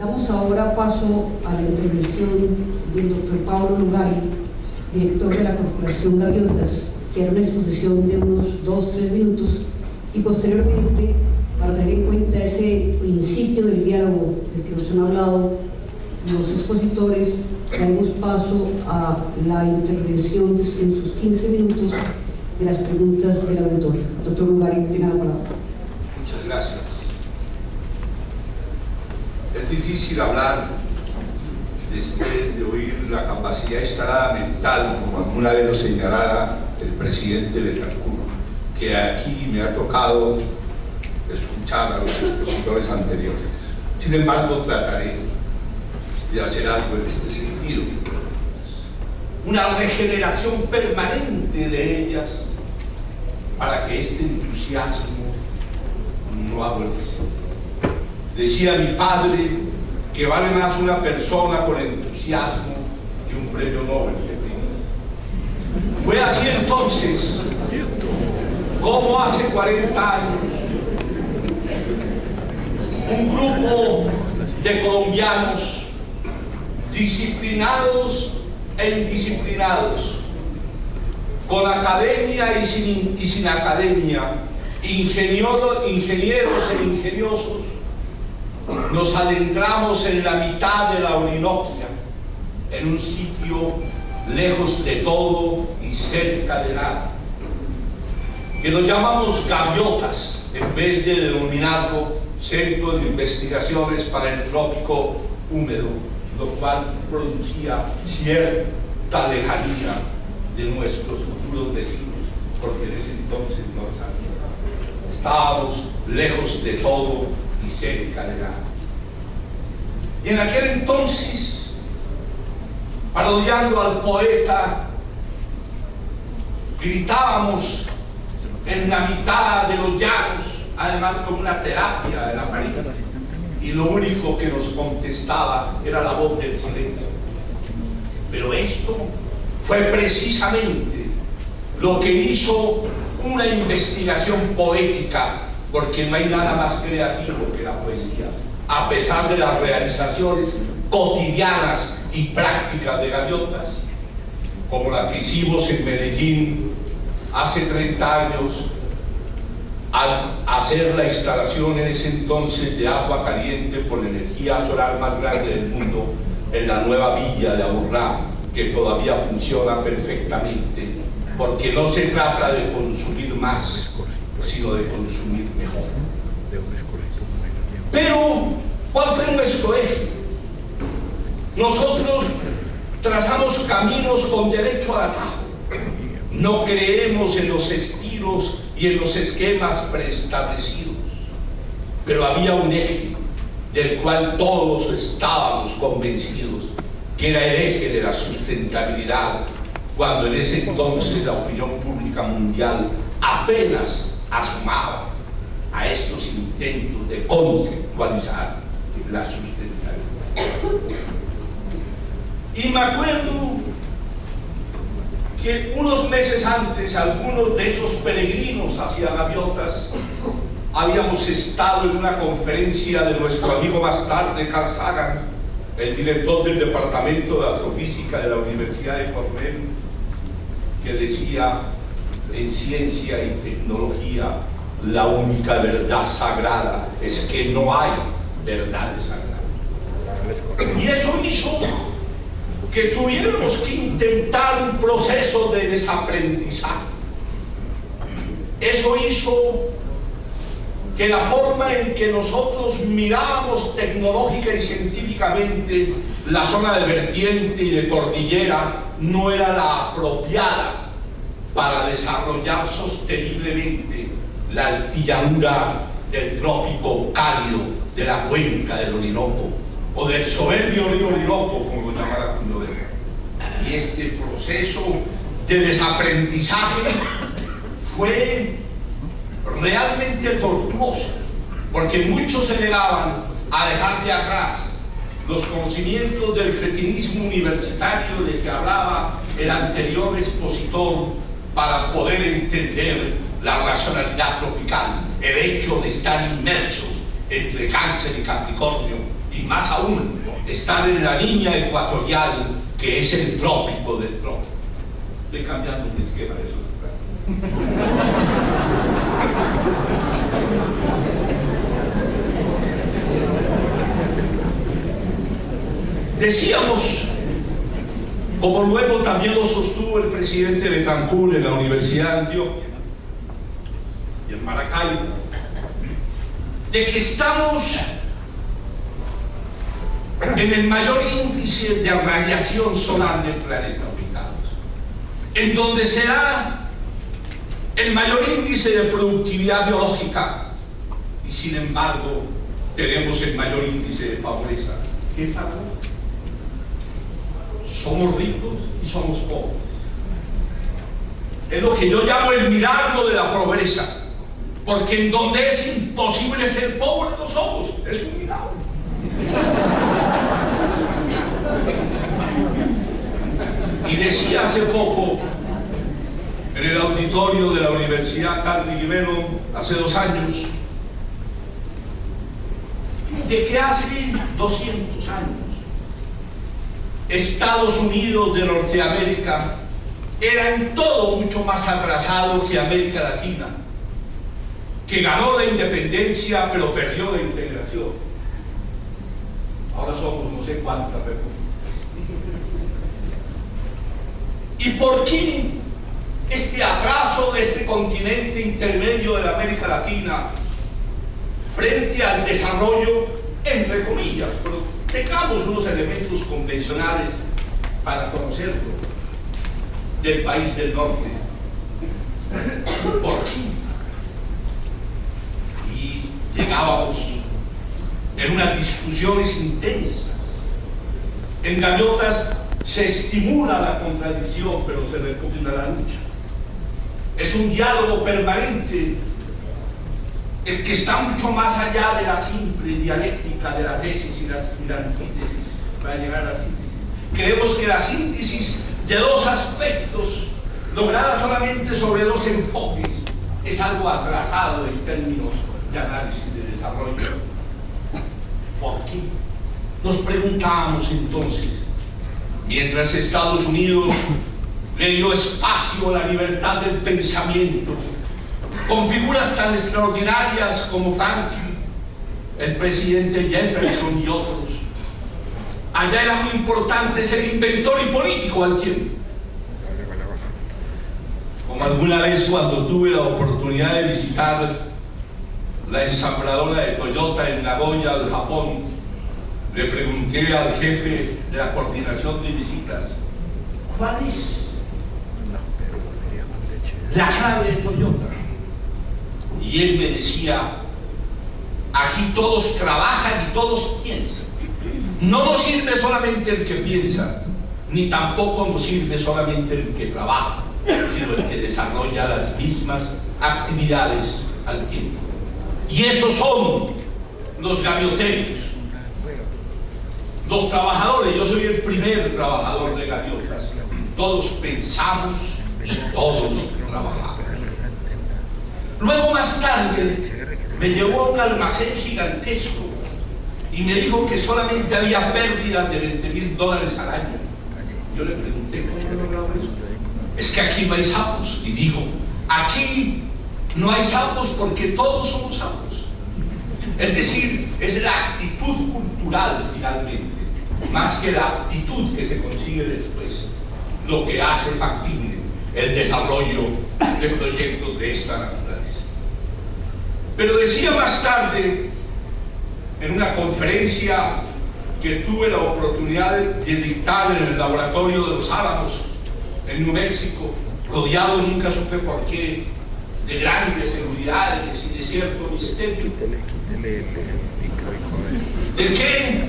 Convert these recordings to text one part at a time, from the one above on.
Damos ahora paso a la intervención del doctor Pablo Lugari, director de la Corporación Gaviotas, que hará una exposición de unos 2-3 minutos, y posteriormente, para tener en cuenta ese principio del diálogo del que nos han hablado los expositores, daremos paso a la intervención en sus 15 minutos de las preguntas del auditorio. Doctor Lugari, tiene la palabra. Muchas gracias. Es difícil hablar después de oír la capacidad instalada mental, como alguna vez lo señalara el presidente Betancourt, que aquí me ha tocado escuchar a los expositores anteriores. Sin embargo, trataré de hacer algo en este sentido. Una regeneración permanente de ellas para que este entusiasmo no aborrezca. Decía mi padre que vale más una persona con entusiasmo que un premio Nobel. Fue así entonces, como hace 40 años, un grupo de colombianos disciplinados e indisciplinados, con academia y sin academia, ingenieros e ingeniosos, nos adentramos en la mitad de la Orinoquia, en un sitio lejos de todo y cerca de nada, que lo llamamos Gaviotas, en vez de denominarlo Centro de Investigaciones para el Trópico Húmedo, lo cual producía cierta lejanía de nuestros futuros vecinos, porque en ese entonces no sabíamos. Estábamos lejos de todo y cerca de nada. Y en aquel entonces, parodiando al poeta, gritábamos en la mitad de los llanos, además como una terapia de la marina, y lo único que nos contestaba era la voz del silencio. Pero esto fue precisamente lo que hizo una investigación poética, porque no hay nada más creativo que la poesía, a pesar de las realizaciones cotidianas y prácticas de Gaviotas, como la que hicimos en Medellín hace 30 años, al hacer la instalación en ese entonces de agua caliente por la energía solar más grande del mundo en la nueva villa de Aburrá, que todavía funciona perfectamente, porque no se trata de consumir más, sino de consumir mejor. Pero, ¿cuál fue nuestro eje? Nosotros trazamos caminos con derecho al atajo. No creemos en los estilos y en los esquemas preestablecidos, pero había un eje del cual todos estábamos convencidos, que era el eje de la sustentabilidad, cuando en ese entonces la opinión pública mundial apenas asomaba a estos intentos de conceptualizar la sustentabilidad. Y me acuerdo que unos meses antes, algunos de esos peregrinos hacia Gaviotas habíamos estado en una conferencia de nuestro amigo más tarde, Carl Sagan, el director del Departamento de Astrofísica de la Universidad de Cornell, que decía: en ciencia y tecnología la única verdad sagrada es que no hay verdades sagradas. Y eso hizo que tuviéramos que intentar un proceso de desaprendizaje. Eso hizo que la forma en que nosotros mirábamos tecnológica y científicamente la zona de vertiente y de cordillera no era la apropiada para desarrollar sosteniblemente la altillanura del trópico cálido de la cuenca del Orinoco, o del soberbio río Orinoco, como lo llama la Cundodera. Y este proceso de desaprendizaje fue realmente tortuoso, porque muchos se negaban a dejar de atrás los conocimientos del cretinismo universitario de que hablaba el anterior expositor para poder entender la racionalidad tropical, el hecho de estar inmersos entre Cáncer y Capricornio y más aún estar en la línea ecuatorial, que es el trópico del trópico. Estoy cambiando mi esquema de eso. Decíamos, como luego también lo sostuvo el presidente Betancur en la Universidad de Antioquia y en Maracaibo, de que estamos en el mayor índice de radiación solar del planeta, ubicados, en donde se da el mayor índice de productividad biológica, y sin embargo tenemos el mayor índice de pobreza. ¿Qué pasa? Somos ricos y somos pobres. Es lo que yo llamo el milagro de la pobreza, porque en donde es imposible ser pobre no somos. Es un milagro. Y decía hace poco en el auditorio de la Universidad Carnegie Mellon, hace 2 años, de que hace 200 años Estados Unidos de Norteamérica era en todo mucho más atrasado que América Latina, que ganó la independencia pero perdió la integración. Ahora somos no sé cuántas repúblicas. ¿Y por qué este atraso de este continente intermedio de la América Latina frente al desarrollo, entre comillas, pero tengamos unos elementos convencionales para conocerlo, del país del norte? ¿Por qué? Y llegábamos en unas discusiones intensas. En Gaviotas se estimula la contradicción, pero se repugna la lucha. Es un diálogo permanente, el que está mucho más allá de la simple dialéctica de la tesis y la antítesis para llegar a la síntesis. Creemos que la síntesis de 2 aspectos, lograda solamente sobre 2 enfoques, es algo atrasado en términos de análisis de desarrollo. ¿Por qué? Nos preguntábamos entonces, mientras Estados Unidos le dio espacio a la libertad del pensamiento, con figuras tan extraordinarias como Franklin, el presidente Jefferson y otros, allá era muy importante ser inventor y político al tiempo. Como alguna vez cuando tuve la oportunidad de visitar la ensambladora de Toyota en Nagoya, el Japón, le pregunté al jefe de la coordinación de visitas, ¿cuál es la clave de Toyota? Y él me decía, aquí todos trabajan y todos piensan. No nos sirve solamente el que piensa, ni tampoco nos sirve solamente el que trabaja, sino el que desarrolla las mismas actividades al tiempo. Y esos son los gavioteros, los trabajadores. Yo soy el primer trabajador de Gaviotas. Todos pensamos y todos trabajamos. Luego, más tarde, me llevó a un almacén gigantesco y me dijo que solamente había pérdidas de $20,000 al año. Yo le pregunté, ¿cómo he logrado eso? Es que aquí no hay sapos. Y dijo, aquí no hay sapos porque todos somos sapos. Es decir, es la actitud cultural finalmente, más que la actitud que se consigue después, lo que hace factible el desarrollo de proyectos de esta naturaleza. Pero decía más tarde, en una conferencia que tuve la oportunidad de dictar en el laboratorio de los Álamos, en New México, rodeado, nunca supe por qué, de grandes seguridades y de cierto misterio, de que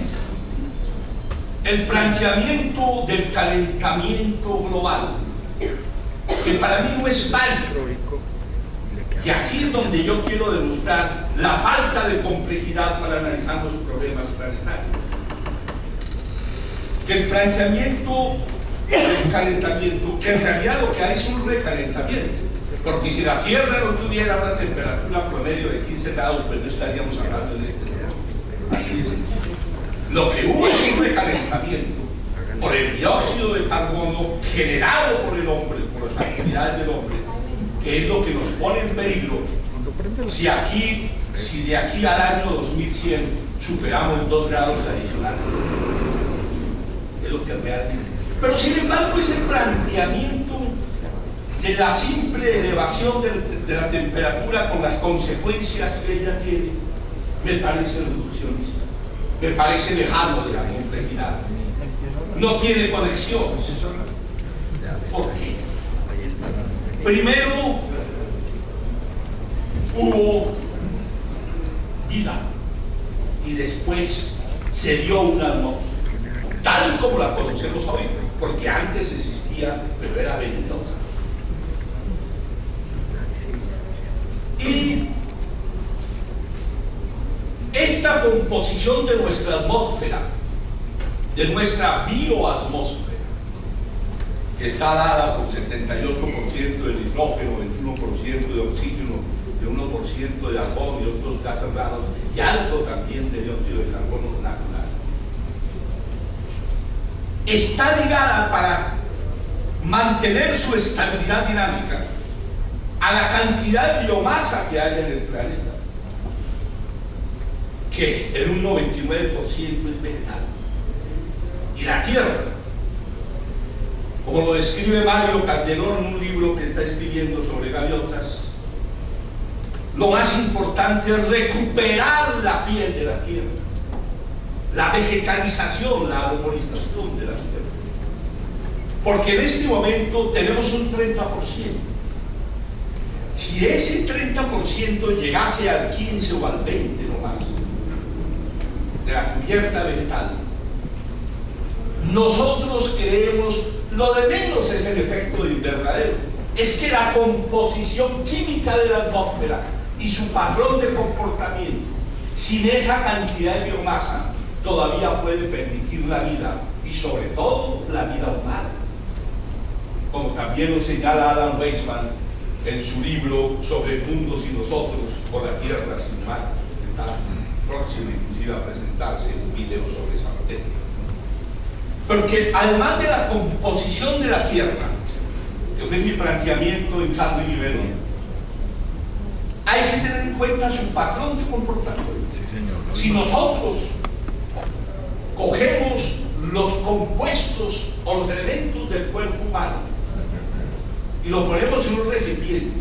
el planteamiento del calentamiento global, que para mí no es válido, y aquí es donde yo quiero demostrar la falta de complejidad para analizar los problemas planetarios. Que el planteamiento del calentamiento, que en realidad lo que hay es un recalentamiento, porque si la Tierra no tuviera una temperatura promedio de 15 grados, pues no estaríamos hablando de este tema. Así es. Lo que hubo es un recalentamiento por el dióxido de carbono generado por el hombre, por las actividades del hombre, que es lo que nos pone en peligro si de aquí al año 2100 superamos 2 grados adicionales. Es lo que realmente. Pero sin embargo, ese planteamiento de la simple elevación de la temperatura con las consecuencias que ella tiene, me parece reduccionista, me parece lejano de la complejidad. No tiene conexión. ¿Por qué? Primero, hubo vida y después se dio una atmósfera, tal como la conocemos hoy, porque antes existía, pero era venenosa. Y esta composición de nuestra atmósfera, de nuestra bioatmósfera, que está dada por 78% de nitrógeno, 21% de oxígeno, de 1% de argón y otros gases raros, y algo también de dióxido de carbono natural, está ligada, para mantener su estabilidad dinámica, a la cantidad de biomasa que hay en el planeta, que en un 99% es vegetal. Y la Tierra, como lo describe Mario Calderón en un libro que está escribiendo sobre gaviotas, lo más importante es recuperar la piel de la Tierra, la vegetalización, la arborización de la Tierra. Porque en este momento tenemos un 30%. Si ese 30% llegase al 15 o al 20 no más de la cubierta vegetal, nosotros creemos, lo de menos es el efecto de invernadero, es que la composición química de la atmósfera y su patrón de comportamiento, sin esa cantidad de biomasa, todavía puede permitir la vida, y sobre todo la vida humana, como también lo señala Adam Weissman en su libro sobre mundos y nosotros, por la Tierra sin mar, que está próximo inclusive a presentarse un video sobre esa materia. Porque además de la composición de la Tierra, que fue mi planteamiento en Calvo y Vivero, hay que tener en cuenta su patrón de comportamiento. Si nosotros cogemos los compuestos o los elementos del cuerpo humano y lo ponemos en un recipiente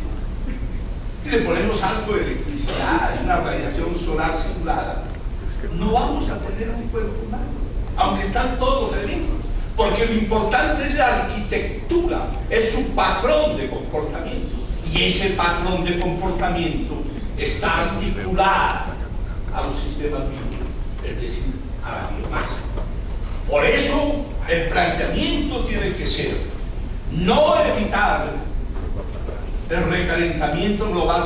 y le ponemos algo de electricidad y una radiación solar simulada, no vamos a tener un cuerpo humano, aunque están todos los elementos, porque lo importante es la arquitectura, es su patrón de comportamiento, y ese patrón de comportamiento está articulado a los sistemas vivos, es decir, a la biomasa. Por eso el planteamiento tiene que ser no evitar el recalentamiento global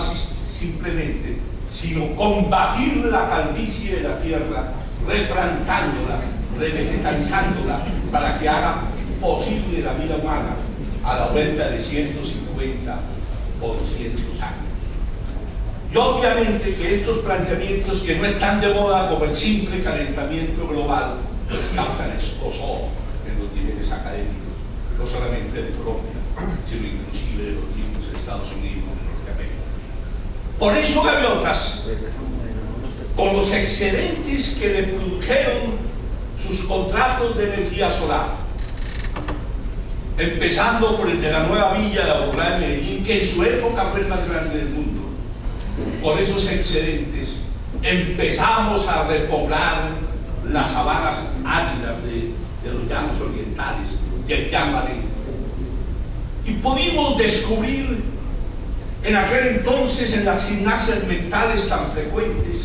simplemente, sino combatir la calvicie de la Tierra, replantándola, revegetalizándola, para que haga posible la vida humana a la vuelta de 150 o 200 años. Y obviamente que estos planteamientos, que no están de moda como el simple calentamiento global, pues causan escozor en los niveles académicos, no solamente de Colombia, sino inclusive de los mismos Estados Unidos y Norteamérica. Por eso Gaviotas, con los excedentes que le produjeron sus contratos de energía solar, empezando por el de la nueva villa de Aburrá de Medellín, que en su época fue el más grande del mundo, con esos excedentes empezamos a repoblar las sabanas áridas de los llanos orientales, del Yambalé, y pudimos descubrir en aquel entonces, en las gimnasias mentales tan frecuentes,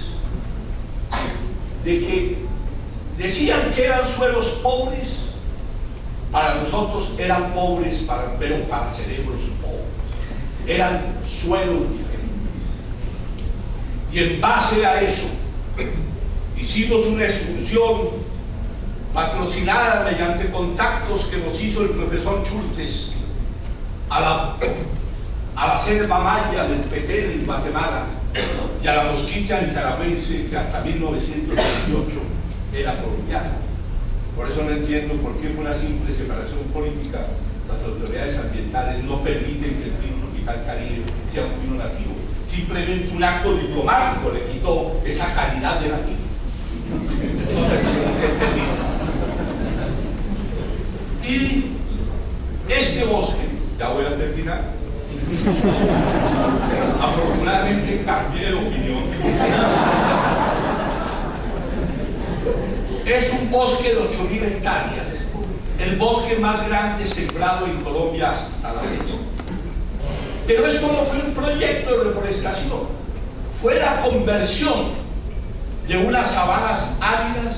de que decían que eran suelos pobres, para nosotros eran pobres, pero para cerebros pobres, eran suelos diferentes. Y en base a eso, hicimos una excursión patrocinada mediante contactos que nos hizo el profesor Chultes a la selva maya del Petén en Guatemala y a la Mosquilla nicaragüense, que hasta 1928 era colombiana. Por eso no entiendo por qué por una simple separación política las autoridades ambientales no permiten que el vino Tropical Caribe sea un vino nativo. Simplemente un acto diplomático le quitó esa calidad de nativo. No termino. Y este bosque, ya voy a terminar, afortunadamente cambié de opinión. Es un bosque de 8.000 hectáreas, el bosque más grande sembrado en Colombia hasta la fecha. Pero esto no fue un proyecto de reforestación, fue la conversión de unas sabanas áridas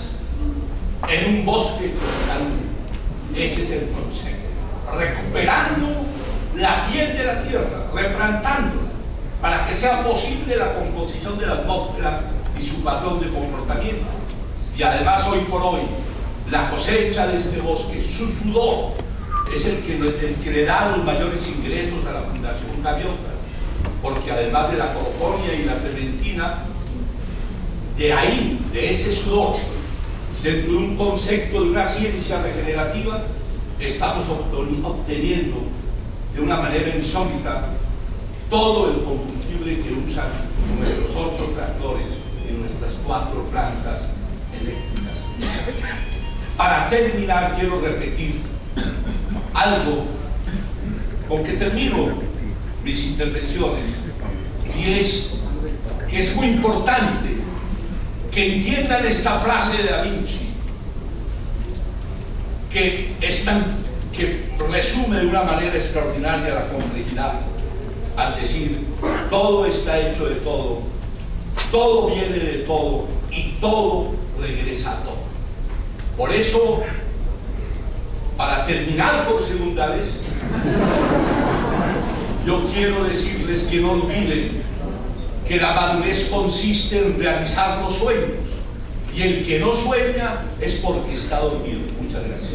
en un bosque tropical. Ese es el concepto, recuperando la piel de la tierra, replantándola, para que sea posible la composición de la atmósfera y su patrón de comportamiento. Y además, hoy por hoy, la cosecha de este bosque, su sudor, es el que le da los mayores ingresos a la Fundación Gaviotas, porque además de la colonia y la trementina, de ahí, de ese sudor, dentro de un concepto de una ciencia regenerativa, estamos obteniendo de una manera insólita todo el combustible que usan nuestros 8 tractores en nuestras 4 plantas eléctricas. Para terminar, quiero repetir algo con que termino mis intervenciones, y es que es muy importante que entiendan esta frase de Da Vinci, que resume de una manera extraordinaria la complejidad, al decir: todo está hecho de todo, todo viene de todo y todo regresa a todo. Por eso, para terminar por segunda vez, yo quiero decirles que no olviden que la madurez consiste en realizar los sueños, y el que no sueña es porque está dormido. Muchas gracias.